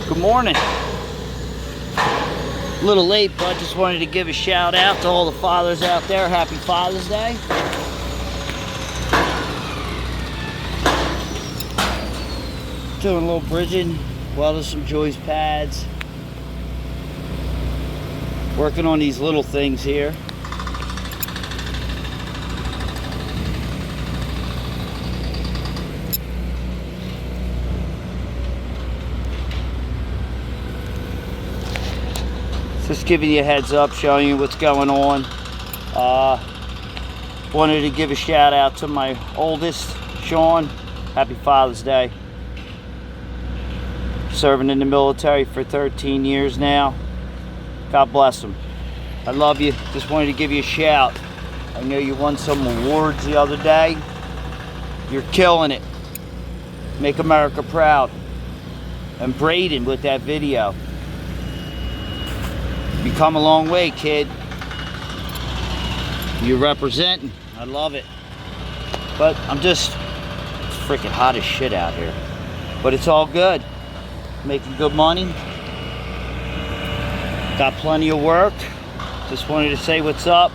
Good morning. A little late, but just wanted to give a shout out to all the fathers out there. Happy Father's Day. Doing a little bridging, welding some joist pads. Working on these little things here. Just giving you a heads up, showing you what's going on. Wanted to give a shout out to my oldest, Sean. Happy Father's Day. Serving in the military for 13 years now. God bless him. I love you. Just wanted to give you a shout. I know you won some awards the other day. You're killing it. Make America proud. And Braden with that video. You come a long way, kid. You're representing. I love it. But it's freaking hot as shit out here. But it's all good. Making good money. Got plenty of work. Just wanted to say what's up.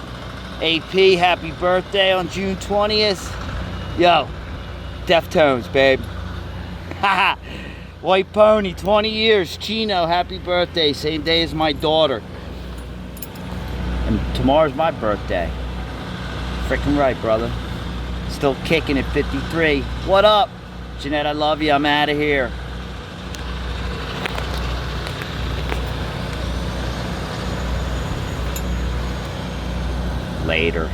AP, happy birthday on June 20th. Yo, Deftones, babe. Haha. White Pony, 20 years. Chino, happy birthday. Same day as my daughter. And tomorrow's my birthday. Freaking right, brother. Still kicking at 53. What up? Jeanette, I love you. I'm out of here. Later.